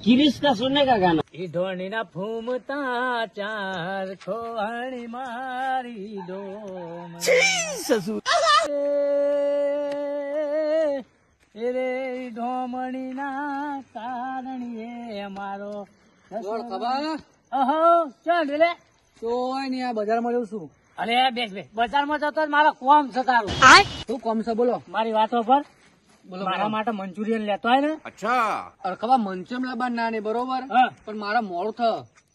गिरीश का सुनने का गाना। ઈ ઢોણીના ફૂમતા ચાર ખોવાણી મારી ડોમ ससुर રે ઢોમણીના કારણીએ મારો ખબર અહો ચાલ રે તોય ને આ બજારમાં જઉં છું. અરે બેસ બે બજારમાં જતો જ મારો કોમ છે તારું શું કોમ છે બોલો? મારી વાતો પર બોલો મારા માટે મંચુરિયન લેતો હોય ને અરખવા મંચમ લાવવા ના ને બરોબર, હા પણ મારા મોડું થ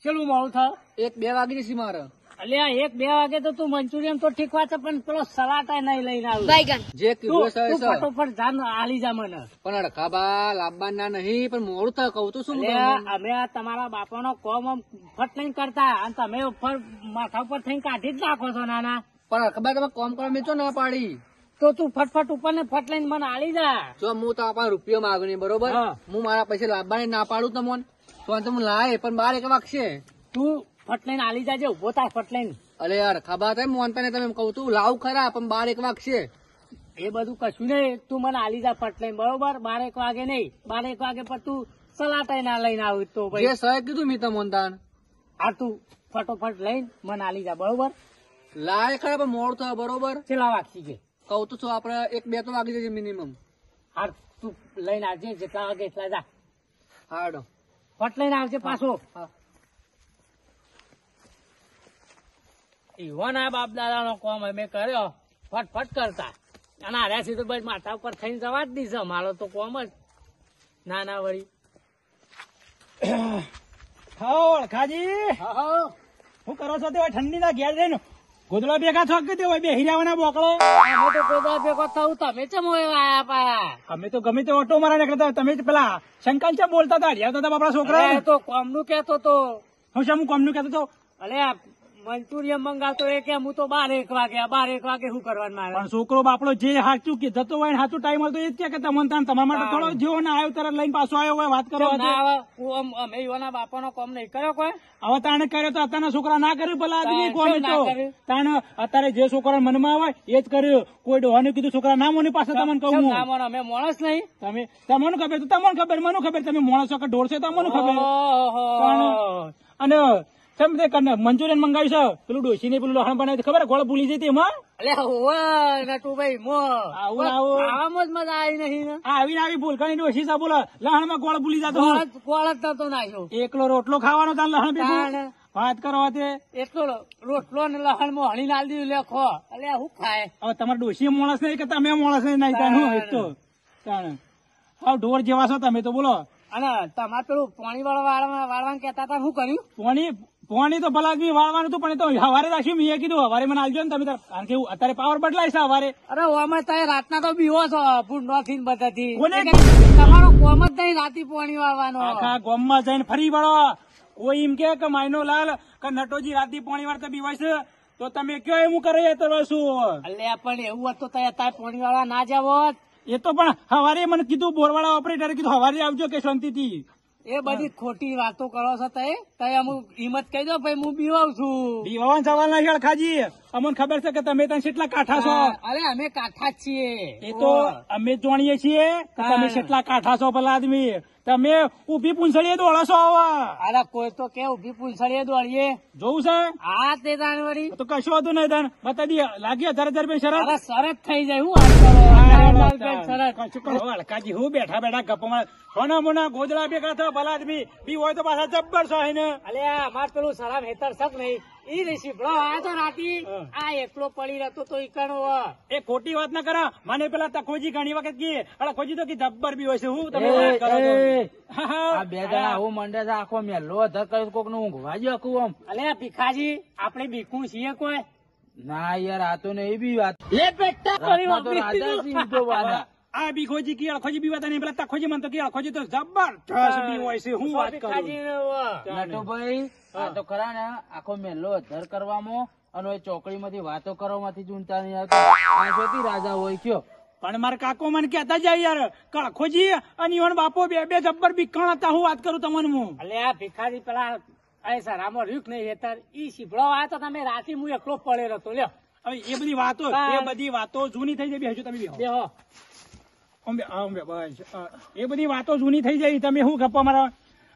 ચેલું મોડું થાય 1-2 વાગી જશે મારે. અલ્યા 1-2 વાગે તો તું મંચુરિયન તો ઠીક વાત છે, પણ પેલો સલાટા નહીં લઈને આવ્યું જે કીધું છે તું છે. ફટોફટ જાન આલી જા મને. પણ અરખાબા લાવવા ના નહીં, પણ મોડું થ કહું તો શું અલ્યા અમે આ તમારા બાપાનો કોમ આમ ફટ લઈને કરતા અને તમે ઉપર માથા ઉપર થઈને કાઢી જ નાખો છો નાના. પણ અરખાબા તમે કોમ કરવા મેં ચો ના પાડી. તો તું ફટફટ ઉપર ને ફટ લઈને મને આલી જા. જો હું તો આપણા રૂપિયો માંગુ નહીં બરોબર, હા. હું મારા પૈસા લાવવાની ના પાડું તમને તો હું લાય, પણ 12-1 વાગશે. તું ફટ લઈને આલી જાજે, ઉભો થાય ફટ લઈને. અલે યાર ખબર તમે મોનતા ને તમે એમ કહું તું લાવ ખરા, પણ 12-1 વાગશે. એ બધું કશું નહીં, તું મને આલી જા ફટ લઈને બરોબર. 12-1 વાગે નહીં, 12-1 વાગે પર તું સલાટાઈ ના લઈને આવ તો ભાઈ જે સહે કીધું મેં તમને તાન આ તું ફટોફટ લઈને મને આલી જા બરોબર. લાય ખરા, પણ મોડું થાય બરોબર. ચેલા વાગી છે કહું તો છું આપડે 1-2 તો વાગી જશે મિનિમમ. હાર તું લઈને આવજે, જેટલા વાગે એટલા જા. હાડો ફટ લઈને આવજે પાછો. હા. એવો ના બાપ દાદા નો કોમ અમે કર્યો ફટફટ કરતા, અને હાર્યા સીધું ભાઈ માથા ઉપર થઈને જવા જ દીશે. મારો તો કોમ જ ના વળી. ખાજી શું કરો છો? તે ઠંડી ના ઘેર જઈને ગોદડા ભેગા છો કે તે બે હિરાવાના બોકડો? અમે તો કોઈ ભેગો થવું, તમે ચમ આયા પાયા? અમે તો ગમે તે ઓટો મારા નીકળતા, તમે જ પેલા શંકાલ ચા બોલતા હતા, હરિયાવતા હતા આપડા છોકરા. અરે, તો કોમ નું કેતો તો. હું શું કોમનું કહેતો હતો? અલે મંચુરિયન મંગાવતો એ કે હું તો 12-1 વાગે 12-1 વાગે શું કરવાનું મારે? પણ છોકરો બાપડો જે સાચું કે જતો હોય સાચું ટાઈમ હતો એ જ કે તમને તમારા માટે થોડો જેવો ને આવ્યો તરત લઈને પાછો આવ્યો હોય વાત કરો. ના આવે, અમે એવાના બાપાનો કોમ નહીં કર્યો કોઈ. હવે તાણે કર્યો તો અત્યારના છોકરા ના કર્યું ભલા આદમી કોમ કેમ ના તો કર્યું? તાણે અત્યારે જે છોકરા મનમાં આવે એ જ કર્યું. કોઈ ડોહાનું કીધું છોકરા ના મોની પાસે તમને કહું કેમ હું. ના માનો? અમે માણસ નહીં. તમે તમને ખબર તો તમને ખબર, મને ખબર તમે માણસો કે ઢોર છે તમને ખબર. ઓહો. અને કેમ તે મંચુરિયન મંગાવ્યું છે પેલું ડોસી ને પેલું લહણ બનાવ્યું ખબર ગોળ ભૂલી જતી એમાં. અલે હોવે નટુભાઈ મો આવું આવું. આવામાં જ મજા આવી નહીં ને. આવીને આવી ભૂલકાની ડોસી છે બોલો લહણ માં ગોળ ભૂલી જતો. કોળ જ નતો નાખ્યો. એકલો રોટલો ખાવાનો તાર લહણ ભેગું તાણ. વાત કરો તે. એટલો રોટલો ને લહણ માં હળી નાલ દીધું લેખો. અલે શું ખાય? હવે તમારે ડોસી માણસ નહીં કે તમે માણસ નહીં તાણ એક તો તાણ. હવે ઢોર જેવા છો તમે તો બોલો. અને તમારે પેલું પાણી વાળવાનું કેતા હતા, શું કર્યું? પોણી તો ભલા વાળવાનું હતું, પણ એ તો હવારે રાખ્યું. મેં કીધું હવારે મને આવજો ને તમે કારણ કે અત્યારે પાવર બદલાય છે હવારે. અરે ઓમાં તમે રાતના તો બીવો છો ભૂંડો થી બધાથી. કોને? તમારો કોમ જ નહીં રાતી પાણી વાળવાનો. આખા ગામમાં જઈને ફરી વળો. કોઈ એમ કે માયનો લાલ કે નટોજી રાતી પાણી વાળતા બીવાય છે તો તમે કયો એવું કરે તો શું? અલ્યા પણ એવું હતું તો અત્યારે પાણી વાળવા ના જાવો. એ તો પણ હવારે મને કીધું બોરવાળા ઓપરેટરે કીધું હવારે આવજો કે શાંતિથી. એ બધી ખોટી વાતો કરો છો તય અમુક હિંમત કહી દો ભાઈ હું બીવાવ છું. બીવાવાનો સવાલ નથી અડખાજી. અમને ખબર છે કે તમે ત્યાં કેટલા કાઠા છો. અરે અમે કાઠા જ છીએ. એ તો અમે જાણીએ છીએ કે તમે કેટલા કાઠા છો ભલા આદમી. તમે ઉભી પૂંછડીએ દોડો છો. અરે કોઈ તો કે ઉભી પૂંછડીએ દોડીએ જોવું છે? હા તે જાનવરી તો કશું હતું નહીં તાન બતા દી લાગી 1000 રૂપિયા શરત. અરે શરત થઈ જાય. હું શરત અડકાજી હું બેઠા બેઠા ગપ્પા સોના મોના ગોદડા ભેગા થયો ભલા આદમી બી હોય તો પાછા જબ્બર છો ને. અલ્યા અમાર પેલું સરામ હેતર શક નહીં ઈ રેસીપડો આયો તો રાતી આ એકલો પડી રહેતો તો ઈકણો. એ ખોટી વાત ના કરા. મને પેલા તખોજી ઘણી વખત કી ખોજી તો કી જબ્બર બી હોય છે. હું તમે વાત કરો છો? આ બે જણા હું મંડે છે આખો મેલો ધર કોક નું ઊંઘવા જ આખું આમ. અલ્યા ભીખાજી આપણે બીકું છીએ કોઈ? ના યાર આ તો નહીં બી વાત. લે બેટા કરી રાતમાં તો રાજાજી તો વાદા. આ બીખોજી કી અળખોજી બી વાત નહીં. પેલા તખોજી મને તો કી અળખોજી તો જબ્બર બી હોય છે. હું વાત કરું નટુભાઈ આ તો ખરા ને આખો મેલો ધર કરવામાં અને ચોકડી માંથી વાતો કરવામાંથી ચૂંટા નહીં આવતો. આ જોતી રાજા હોય કયો. પણ મારા કાકો મને કહેતા જાય યાર કળખોજી અને ઈવન બાપો બે જબ્બર બીકણ હતા. હું વાત કરું તમને હું. અલ્યા ભીખાજી પેલા સરામાં રીક નહીં હેતર ઈ શીભડો આયો તો તમે રાતી હું એકલો પડેલો હતો. લ્યો હવે એ બધી વાતો જૂની થઈ જાય. બેસજો તમે બેહો. એ બધી વાતો જૂની થઈ જાય. તમે શું ગપ્પા મારા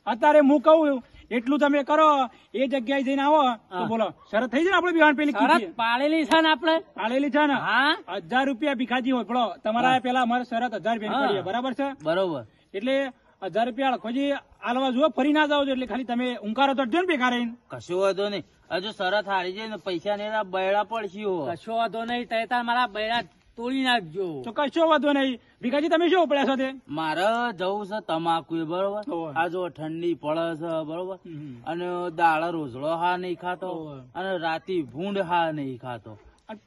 અત્યારે હું કહું એટલું તમે કરો એ જગ્યાએ જઈને આવો તો બોલો શરત થઈ જાય ને આપણે બિહાન પેલી શરત કીધી. પાડેલી છે ને આપણે પાડેલી છે ને હા 1000 રૂપિયા ભીખાજી હોય પડો તમારા પેલા અમારે શરત 1000 રૂપિયા પડી બરાબર છે બરોબર. એટલે 1000 રૂપિયા ખોજી આલવા જુઓ ફરી ના જાવ એટલે ખાલી તમે ઊંઘારો તો ને ભેગા રહીને કશું વાંધો નહીં. હજુ શરત હારી જાય ને પૈસા ને બૈડા પડશે હો. કશો વાંધો નહીં તય તાર મારા બૈરા તોડી નાખજો. તો કશો વાંધો નહીં. ભીખાજી તમે શું ઉપડ્યા છો તે મારે જવું છે તમાકુ એ બરોબર. હોવે. આ જો ઠંડી પડે છે બરોબર. હમ. અને દાળ રોજડો હા નહીં ખાતો હોવે. અને રાતી ભૂંડ હા નહીં ખાતો.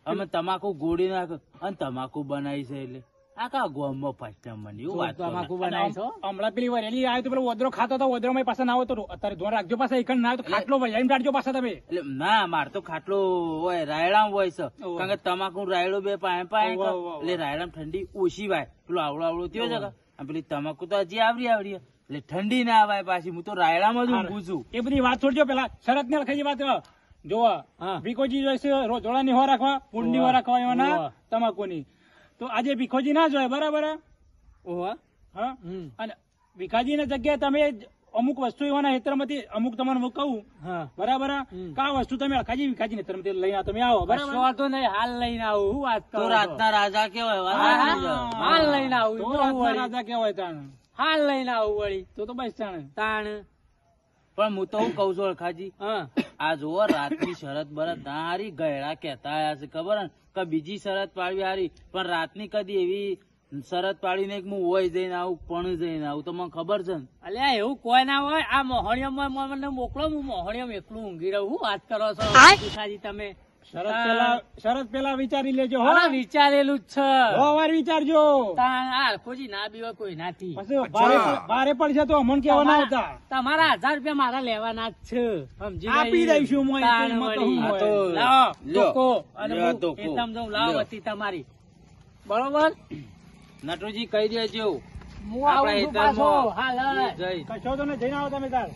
અમે તમાકુ ગોળી નાખ અને તમાકુ બનાવી છે એટલે આખા ગોમમાં ફર્સ્ટ મને એવું વાત કરો. તમાકુ બનાવી છો હમણાં પેલી વરેલી આવ્યો તો પેલો ઓદરો ખાતો હતો ઓદરો માં પાછા ના આવો તો અત્યારે ધોરણ રાખજો પાછા એક ના આવે તો ખાટલો વજાઈને રાખજો પાછા તમે એટલે ના માર તો ખાટલો હોય રાયડા હોય છે હોવે. કારણ કે તમાકુ રાયડો બે પાય પાય હોવે, હોવે, હોવે. એટલે રાયડા ઠંડી ઓછી વાય પેલું આવડો આવડો થયો છે કે અને પેલી તમાકુ તો હજી આવડી એટલે ઠંડી ના આવાય પાછી હું તો રાયડામાં જ ઊંઘું છું. એ બધી વાત છોડજો પેલા શરત ને લખાઈ વાત જોવા હા. ભીખોજી જોઈશે જોડા ની હો રાખવા પૂંડ ની હો રાખવા એવાના હોવે. તમાકુની તો આજે ભીખોજી ના જોય બરાબર ઓહો હા હમ અને ભીખાજી ની જગ્યાએ તમે અમુક વસ્તુ એવાના હેતરમાંથી અમુક તમને હું કહું હા બરાબર હમ. કા વસ્તુ તમે ભીખાજી ને હેતરમાંથી લઈને આવો, તમે આવો કશો બરાબર વાંધો નહીં હાલ લઈને આવું હું વાત તો કરો છો? રાતના રાજા કેવાય વાત હા, સાચી છે. હા. હાલ લઈને આવું તો જો રાતના વળી. રાજા કેવાય તાણ હાલ લઈને આવું વળી તો બસ તાણ તાણ પણ હું તો હું કઉ છું અળખાજી હા આ જોવો રાતની શરત બરત ના હારી ગયડા કેતા આયા છે ખબર હે ને? કે બીજી શરત પાડવી હારી પણ રાતની કદી એવી શરત પાડીને કે હું હોય જઈને આવું પણ જઈને આવું તો મને ખબર છે ને. અલ્યા એવું કોઈ ના હોય આ મોહણીયમાં મને મોકલો હું મોહણીયમ એકલું ઊંઘી રહું હું વાત કરો છો ભીખાજી તમે શરત પેલા વિચારી લેજો હો હા, વિચારેલું જ છે હો વાર વિચારજો તાણ આ કોઈ ના બીવા કોઈ નાથી પછી ભારે પડશે તો અમન કેવા ના આવતા તમારા 1000 રૂપિયા મારા લેવાના જ છે સમજી આપી ગઈ? દઈશું હું, તાણ એમાં તો વળી. હું હોય. લાવો લ્યો. ટોકો અને લ્યો, હું ટોકો. એકદમ દઉં લાવો લ્યો. વતી તમારી બરોબર નટુજી કહી દેજો હું આપણા આવું છું પાછો હેતરમાં. હાલ જય કશો તો ને જઈને આવો તમે તાર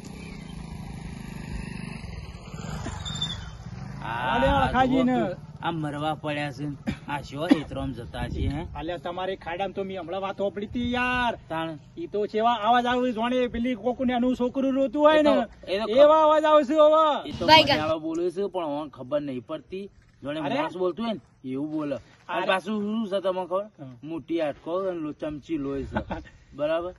અરે અળખાજી ને. આ મરવા પડ્યા છે ને. આ શો હેતરામ જતા છે હે અલ્યા તમારી ખાડામાં તો મેં હમણાં વાત હોપડી હતી યાર તાણ ઈ તો છેવા આવાજ આવે જોણે પેલી કોકુ ને આનું છોકરું રોતું હોય ને એ તો એવા અવાજ આવશે હવે એ તો મજાળો બોલે છે પણ ઓન ખબર નહીં પડતી જોડે અરે? માણસ બોલતું હોય ને એવું બોલે અને અરે? પાછું શું છે તમને ખબર હમ. મોટી આટકો અને ચમચી લોહી છે બરાબર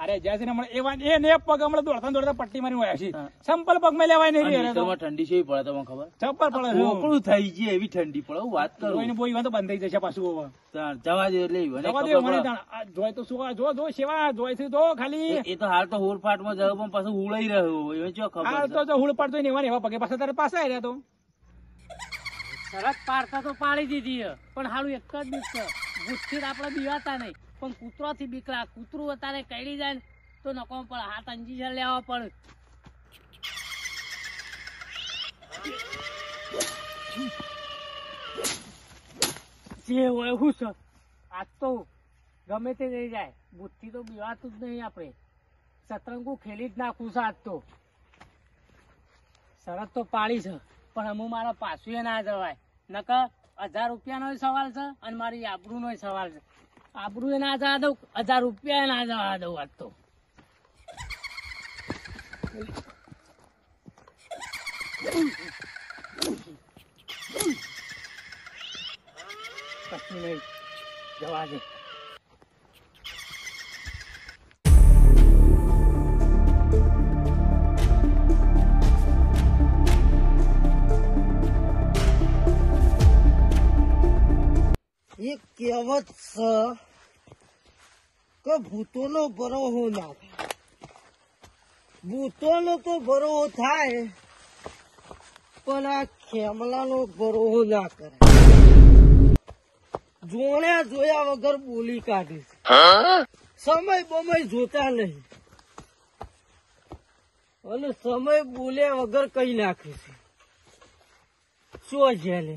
અરે જ્યાં છે ને હમણાં એવા એ ને પગ હમણાં દોડતા પટ્ટી મારી વાયા છે હા. સંપલ પગ માં લેવાય નહીં અને રે તો. હીટરમાં ઠંડી છે પડે તમને ખબર ચપ્પલ પડે છે. કોકડું થઈ ગયું એવી ઠંડી પડે હું વાત જોઈને કરું બોઈ તો બંધ થઈ જશે પાછું હવે તાણ જવા દે એટલે ઈવોને જવા દે ખબર મને પડે. તાણ. આ જોય તો શું આ જો સેવા જોય છે તો ખાલી એ તો હાલ તો હોરફાટ માં જવું પણ પાછું ઉડાઈ રહ્યો એ જો હાલ ખબર તો છે. જો હુળ પડતો ને એવા ને એવા પગે પાછા તારે પાસે આવ્યા તો શરત પાડતા તો પાડી દીધી છે. પણ હાલું એક જ બીક છે ભૂતથી તો આપણે બીવાતા નહીં પણ કૂતરો થી બીક લાગે કૂતરું અત્યારે કઈડી જાય ને તો નકો પડે હાથ અંજી લેવા પડે જે હોય શું છે આજ તો ગમે તે રહી જાય બુદ્ધિ તો બીવાતું જ નહીં આપણે સતરંગું ખેલી જ નાખું છે આજ તો શરત તો પાડી છે પણ અમુ મારા પાછું ના જવાય નકર 1000 રૂપિયાનો સવાલ છે અને મારી આબરૂનો સવાલ છે આબરૂ ના જવા દઉં 1000 રૂપિયા ના જવા દઉં આજ તો કશું નહીં જવા દે એક કહેવત છે કે ભૂતોનો ભરોહો ના થાય. ભૂતોનો તો ભરોહો થાય પણ આ ખેમલાનો ભરોહો ના કરે. જોણ્યા જોયા વગર બોલી કાઢે છે. સમય બમય જોતા નહીં અને સમય બોલ્યા વગર કઈ નાખે છે. શું જેલે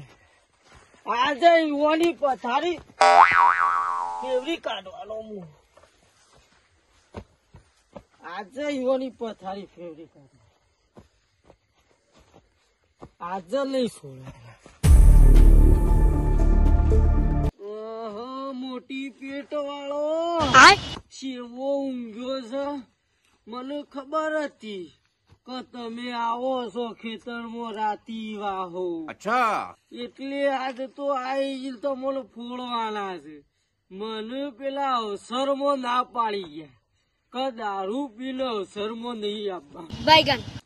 આજે યુવાની પથારી ફેવરી કાઢવાનો હું. આજે યુવાની પથારી ફેવરી કાઢવા આજે નહીં છોડે. મોટી પેટ વાળો શેવો ઊંઘ્યો છે મને ખબર હતી કે તમે આવો છો ખેતરમાં રાતી વાહો. એટલે આજ તો આઈ તો મને ફોડવાના છે. મને પેલા અવસરમાં ના પાડી ગયા કે દારૂ પીને અવસરમાં નહીં આપવા.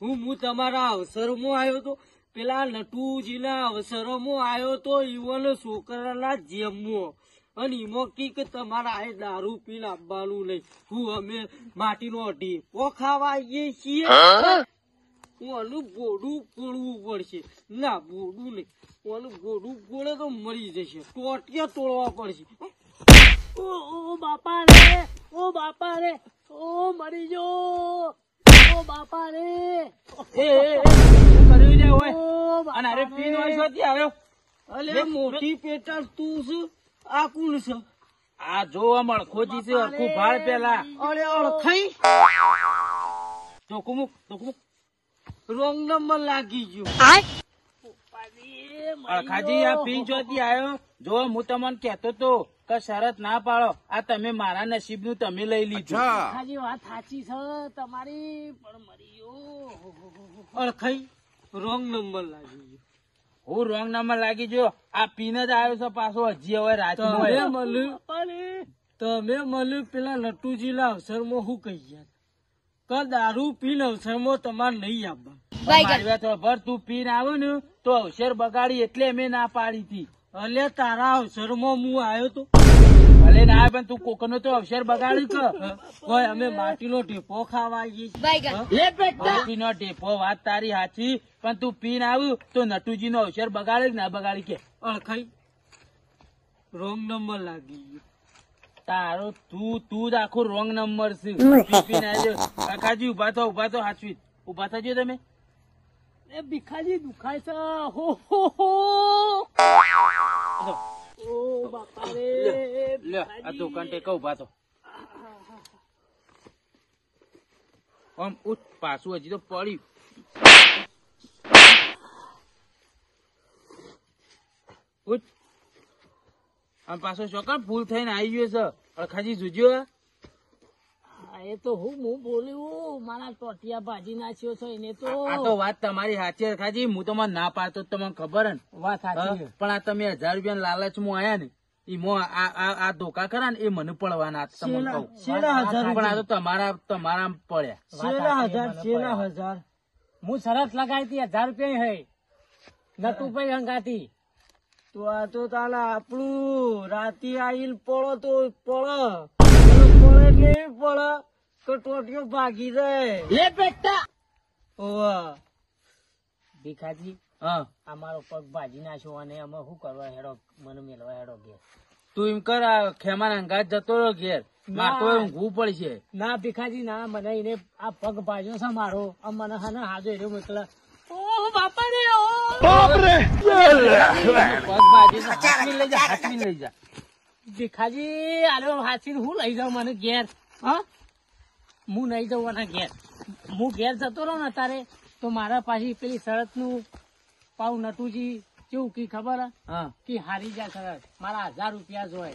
હું તમારા અવસરમાં આવ્યો તો, પેલા નટુજીના અવસરમાં આવ્યો તો, ઈવન છોકરાના જેમમાં, અને એમાં કે તમારા આ દારૂ પીને આપવાનું નહીં. હું અમે માટીનો ઢેપો ખાવા આવીએ છીએ. ઓનું ગોડું ફોડવું પડશે. ના ગોડું નહીં, ઓનું ગોડું ફોડે તો મરી જશે. ટોટિયા તોડવા પડશે. ઓ બાપા રે, ઓ બાપા રે, ઓ મરી જો, ઓ બાપા રે. શું કર્યું છે ઓય? ઓ અને અરે બાપા પીન હોય રે. શોધી આવ્યો. અલે મોટી પેટા તું છું, આ કોણ છે? આ જોવા મળખોજી છે, હરખું ભાળ પેલા. અરે અળખાઈ ચોખ્ખું મૂક, ચોખ્ખું મૂક. રોંગ નંબર લાગી ગયો. અળખાજી આ પીન ચોથી આવ્યો. જો હું તમને કેતો તો કે શરત ના પાડો, આ તમે મારા નસીબ નું તમે લઈ લીધું. હાજી વાત સાચી છે તમારી, પણ મરી ગયો. અળખાઈ રોંગ નંબર લાગી ગયો. હું રોંગ નંબર લાગી જો. આ પીન જ આવ્યો છે પાછો, હજી હવે રાત તમે મળ્યું પેલા નટુજીના અવસરમાં શું કહી ગયા કે દારૂ પીને અવસરમાં તમારે નહીં આપવા. મારી વાત સાંભળ, તું પીને આવ્યો ને તો અવસર બગાડી એટલે અમે ના પાડી હતી. અલે તારા અવસરમાં હું આવ્યો તો, ભલે ના આવે પણ તું કોકનો તો અવસર બગાડ્યું છે. કોઈ અમે માટીનો ઢેપો ખાવા આવીએ છીએ. માટીનો ઢેપો વાત તારી સાચી, પણ તું પીને આવ્યું તો નટુજી નો અવસર બગાડે કે ના બગાડી કે? અળખાઈ રોંગ નંબર લાગી ગયો. તારો તું જ આખો રોંગ નંબર છે. પીને આવ્યો. કાકાજી ઉભા તો હાચવી ઉભા થજો તમે. એ ભીખાજી દુખાય છે. હો હો હો. ઓ બાપા રે. લ્યો આ દુકાન ટેકા ઉભા તો. આમ ઉઠ, પાછું હજી તો પડ્યું. ઉઠ. આમ પાછો ચોકર ફૂલ થઈને આવી ગયો છે. અળખાજી જોજો. એ તો હું બોલ્યું, મારા ટોટિયા ભાજી નાખ્યો છે એને તો. આ તો વાત તમારી સાચી અળખાજી, હું તો મને ના પાડતો તમને ખબર હે ને. વાત સાચી. પણ આ તમે 1000 રૂપિયા લાલચમાં આયા ને, એમાં આ ધોકા ખરા ને એ મને પડવાના તમને કહું. શેના 1000 પણ આ તો તમારા પડ્યા. શેના 1000 શેના 1000? હું શરત લગાવી હતી 1000 રૂપિયા હે નટુભાઈ હંગાતી. તો આ તો તાલા આપણું રાતી આવીને પડો તો પડે કેવી પડે કે ટોટીઓ ભાગી જાય. લે બેટા. ઓવા ભીખાજી હા, અમારો પગ ભાજી નાખ્યો અને અમે શું કરવા હેડો, મને મેળવા હેડો ઘેર. તું એમ કર, આ ખેમાના અંગાત જતો રહ્યો ઘેર. મારે તો ઊંઘવું પડશે. ના ભીખાજી ના, મને એને આ પગ ભાજ્યો છે મારો, આ મને હા હાજો એનો મોકલા. ઓ બાપા રે, ઓ પગ બાજી હાથવી લઈ જા. ભીખાજી આલો હાથી હું લઈ જાઉં મને ઘેર? હા, હું નહીં જાઉં આના ઘેર. હું ઘેર જતો રહું ને તારે તો મારા પાછી પેલી શરત નું પાઉ નટુજી કેવું કી ખબર હા, કે હારી જાય શરત, મારા 1000 રૂપિયા જોય.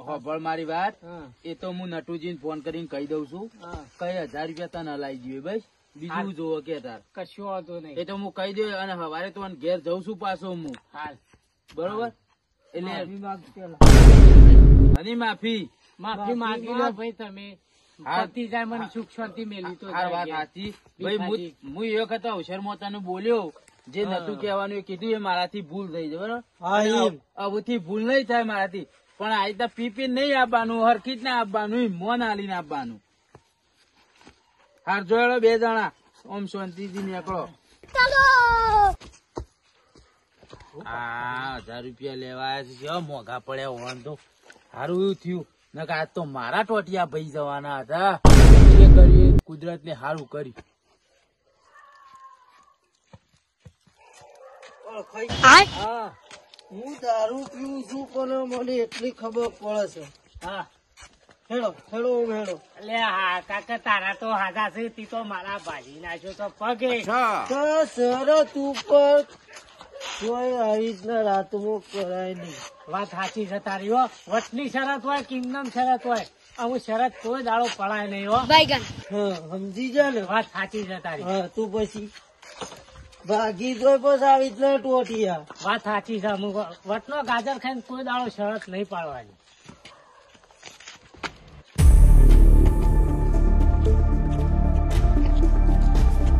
હોભળ મારી વાત. હા. એ તો હું નટુજીને ફોન કરીને કહી દઉં છું. હા. કઈ 1000 રૂપિયા તને લાવી જોઈએ બસ. બીજું જોવો કે તાર કશું વાંધો નહીં. એ તો હું કહી દઉં. અને સવારે તો ઘેર જઉં છું પાછો હું. હાલ બરોબર? એટલે અને માફી માફી માંગી લો ભાઈ તમે. હા. પતિ જાય મને સુખ શાંતિ મેલી તો આ વાત સાચી ભાઈ. હું એ વખત અવસરમાં તને બોલ્યો, જે નતું કહેવાનું એ કીધું, એ મારાથી ભૂલ થઈ છે. બરોબર? હા, એમ. હવેથી ભૂલ નહીં થાય મારાથી. પણ આ રીતે પીપી નહીં આપવાનું, હરખી જ ના આપવાનું, મોન આલીને આપવાનું. હાર જોયેલો 2 જણા ઓમ શાંતિથી નીકળો. આ 1000 રૂપિયા લેવા આવ્યા છે, કેવા મોંઘા પડ્યા હોવાનું તો સારું એવું થયું. નકર આજ તો મારા ટોટિયા ભાઈ જવાના હતા. જે કર્યું કુદરત ને સારું કર્યું. હા, હું દારૂ પીવું છું પણ મને એટલી ખબર પડે છે. હા. હેડો હેડો હેડો. એટલે હા કાકા તારા તો હાથા છે, તી તો મારા ભાજી નાખ્યો તો પગે. તો શરત ઉપર કોઈ આવી રીતના રાતમાં કરાય નહીં. વાત સાચી છે તારી. હો વટની શરત હોય, કિંગડમ શરત હોય, હું શરત કોઈ દાડો પડાય નહીં હો. હા સમજી જા ને. વાત સાચી છે તારી. હા તું પછી ભાગી જોઈ પછી આવી જ ટોટિયા. વાત સાચી છે. વટનો ગાજર ખાઈને કોઈ દાડો શરત નહીં પાડવાની.